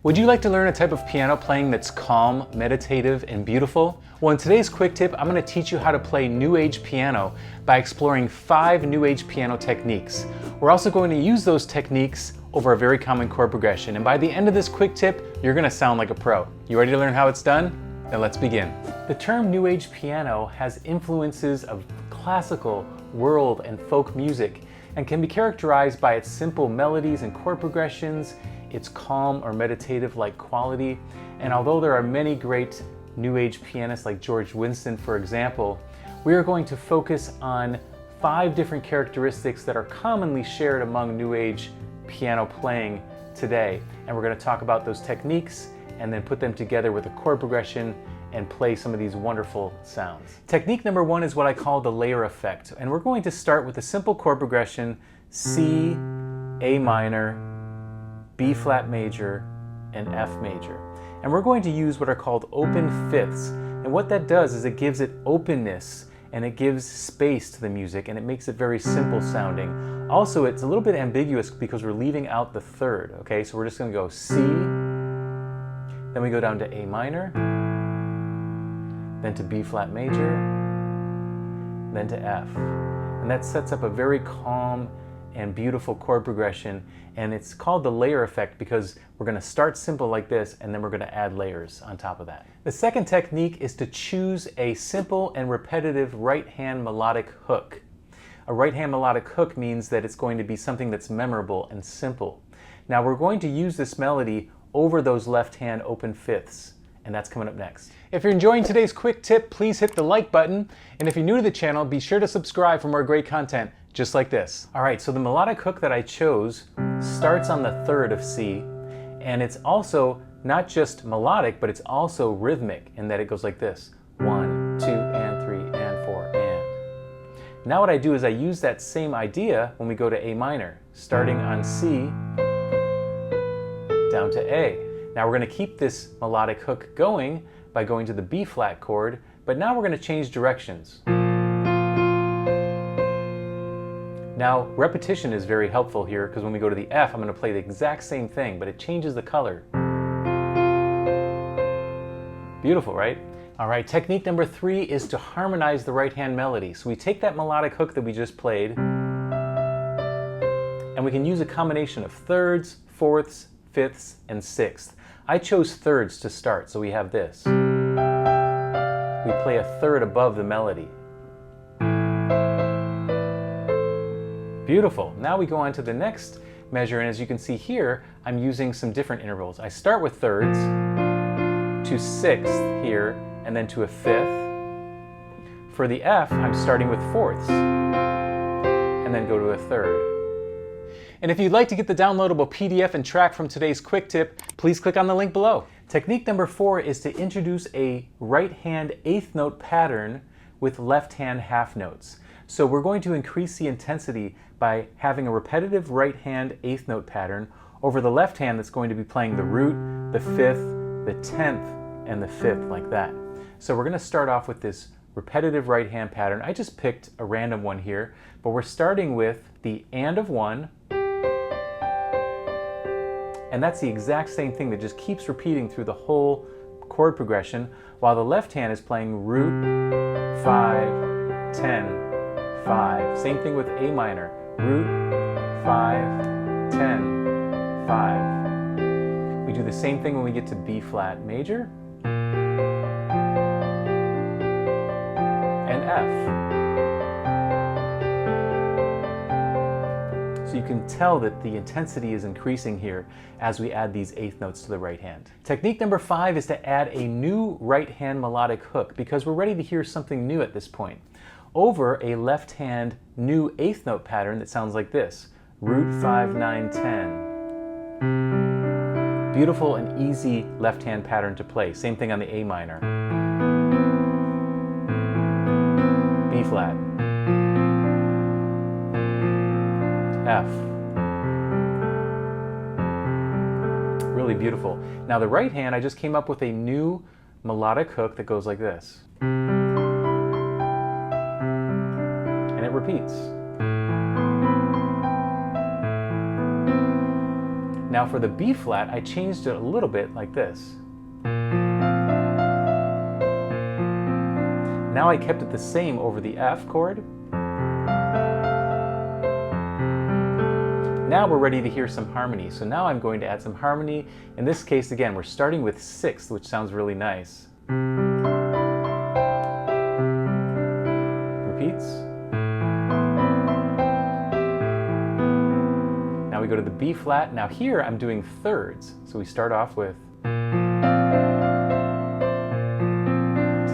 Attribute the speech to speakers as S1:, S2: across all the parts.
S1: Would you like to learn a type of piano playing that's calm, meditative, and beautiful? Well, in today's quick tip, I'm going to teach you how to play New Age piano by exploring 5 New Age piano techniques. We're also going to use those techniques over a very common chord progression, and by the end of this quick tip, you're going to sound like a pro. You ready to learn how it's done? Then let's begin. The term New Age piano has influences of classical, world, and folk music, and can be characterized by its simple melodies and chord progressions, its calm or meditative-like quality. And although there are many great New Age pianists like George Winston, for example, we are going to focus on 5 different characteristics that are commonly shared among New Age piano playing today. And we're going to talk about those techniques and then put them together with a chord progression and play some of these wonderful sounds. Technique number 1 is what I call the layer effect. And we're going to start with a simple chord progression: C, A minor, B flat major, and F major. And we're going to use what are called open fifths. And what that does is it gives it openness and it gives space to the music and it makes it very simple sounding. Also, it's a little bit ambiguous because we're leaving out the third, okay? So we're just gonna go C, then we go down to A minor, then to B flat major, then to F. And that sets up a very calm and beautiful chord progression, and it's called the layer effect because we're going to start simple like this and then we're going to add layers on top of that. The second technique is to choose a simple and repetitive right hand melodic hook. A right hand melodic hook means that it's going to be something that's memorable and simple. Now we're going to use this melody over those left hand open fifths, and that's coming up next. If you're enjoying today's quick tip, please hit the like button, and if you're new to the channel, be sure to subscribe for more great content just like this. All right, so the melodic hook that I chose starts on the third of C, and it's also not just melodic, but it's also rhythmic in that it goes like this: 1, 2, and 3, and 4, and. Now what I do is I use that same idea when we go to A minor, starting on C down to A. Now we're going to keep this melodic hook going by going to the B flat chord, but now we're going to change directions. Now, repetition is very helpful here because when we go to the F, I'm going to play the exact same thing, but it changes the color. Beautiful, right? All right, technique number 3 is to harmonize the right hand melody. So we take that melodic hook that we just played, and we can use a combination of thirds, fourths, fifths, and sixths. I chose thirds to start, so we have this. We play a third above the melody. Beautiful. Now we go on to the next measure, and as you can see here, I'm using some different intervals. I start with thirds, to sixth here, and then to a fifth. For the F, I'm starting with fourths, and then go to a third. And if you'd like to get the downloadable PDF and track from today's quick tip, please click on the link below. Technique number 4 is to introduce a right hand eighth note pattern with left hand half notes. So we're going to increase the intensity by having a repetitive right hand eighth note pattern over the left hand that's going to be playing the root, the fifth, the 10th, and the 5th, like that. So we're going to start off with this repetitive right hand pattern. I just picked a random one here, but we're starting with the and of 1, and that's the exact same thing that just keeps repeating through the whole chord progression, while the left hand is playing root, 5, 10, 5. Same thing with A minor. Root, 5, 10, 5. We do the same thing when we get to B flat major and F. So you can tell that the intensity is increasing here as we add these eighth notes to the right hand. Technique number 5 is to add a new right hand melodic hook because we're ready to hear something new at this point, over a left hand new eighth note pattern that sounds like this: root, 5, 9, 10. Beautiful and easy left hand pattern to play. Same thing on the A minor. B flat. F. Really beautiful. Now the right hand, I just came up with a new melodic hook that goes like this. And it repeats. Now for the B flat, I changed it a little bit like this. Now I kept it the same over the F chord. Now we're ready to hear some harmony. So now I'm going to add some harmony. In this case, again, we're starting with sixth, which sounds really nice. Repeats. Now we go to the B flat. Now here I'm doing thirds. So we start off with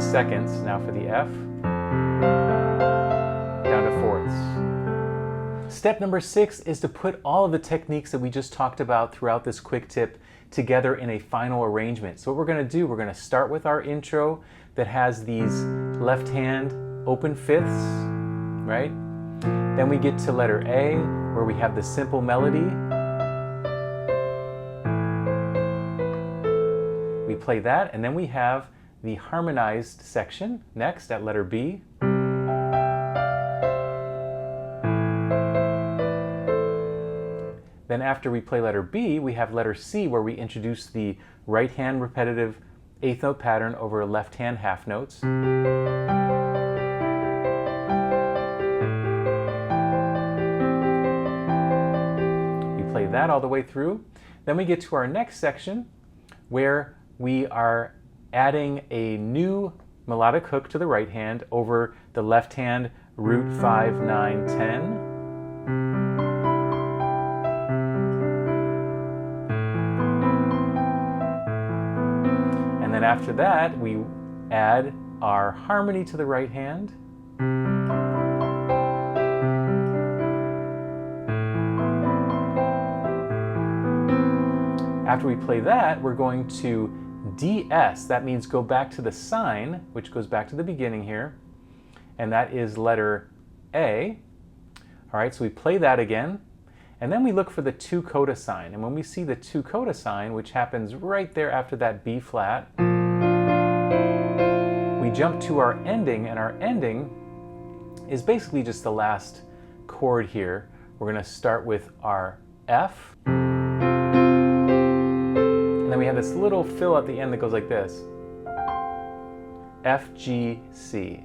S1: seconds. Now for the F, down to fourths. Step number 6 is to put all of the techniques that we just talked about throughout this quick tip together in a final arrangement. So what we're going to do, we're going to start with our intro that has these left hand open fifths, right? Then we get to letter A, where we have the simple melody. We play that, and then we have the harmonized section next at letter B. Then after we play letter B, we have letter C, where we introduce the right hand repetitive eighth note pattern over left hand half notes. We play that all the way through. Then we get to our next section where we are adding a new melodic hook to the right hand over the left hand root 5, 9, 10. And then after that, we add our harmony to the right hand. After we play that, we're going to DS. That means go back to the sign, which goes back to the beginning here. And that is letter A. All right, so we play that again. And then we look for the 2 coda sign. And when we see the 2 coda sign, which happens right there after that B flat, we jump to our ending, and our ending is basically just the last chord here. We're going to start with our F. And then we have this little fill at the end that goes like this. F, G, C.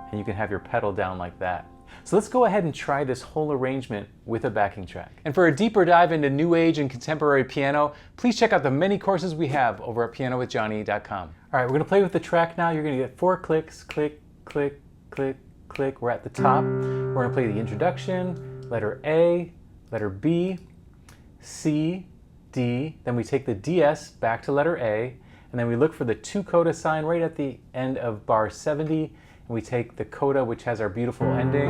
S1: And you can have your pedal down like that. So let's go ahead and try this whole arrangement with a backing track. And for a deeper dive into New Age and contemporary piano, please check out the many courses we have over at pianowithjohnny.com. All right, we're gonna play with the track now. You're gonna get 4 clicks, click, click, click, click. We're at the top. We're gonna play the introduction, letter A, letter B, C, D. Then we take the DS back to letter A, and then we look for the 2 coda sign right at the end of bar 70. And we take the coda, which has our beautiful ending,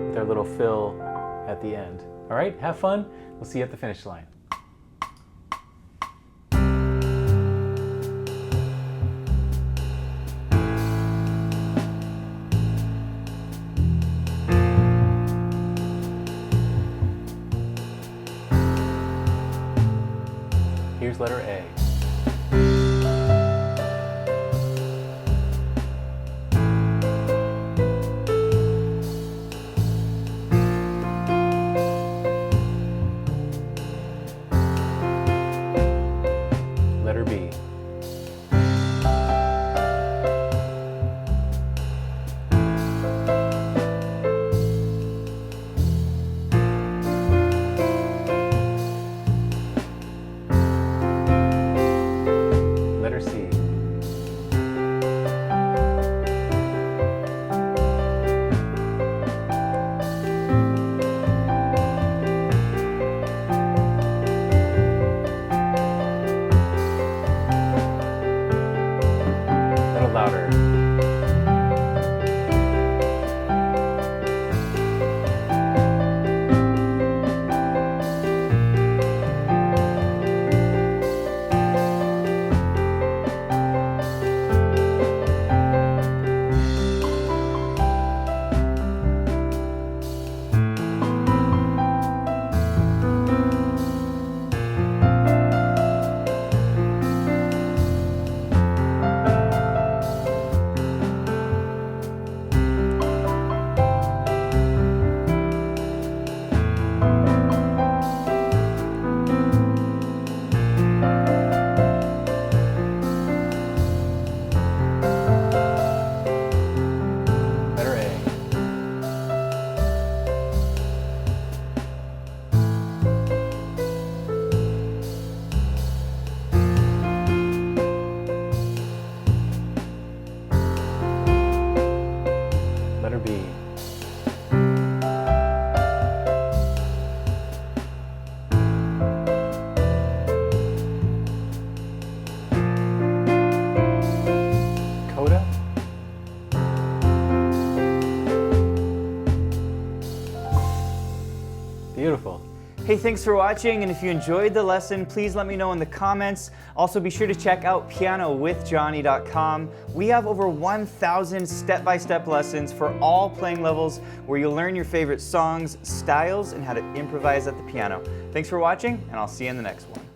S1: with our little fill at the end. All right, have fun. We'll see you at the finish line. Here's letter A. Letter B.
S2: Hey, thanks for watching, and if you enjoyed the lesson, please let me know in the comments. Also, be sure to check out pianowithjonny.com. We have over 1,000 step-by-step lessons for all playing levels where you'll learn your favorite songs, styles, and how to improvise at the piano. Thanks for watching, and I'll see you in the next one.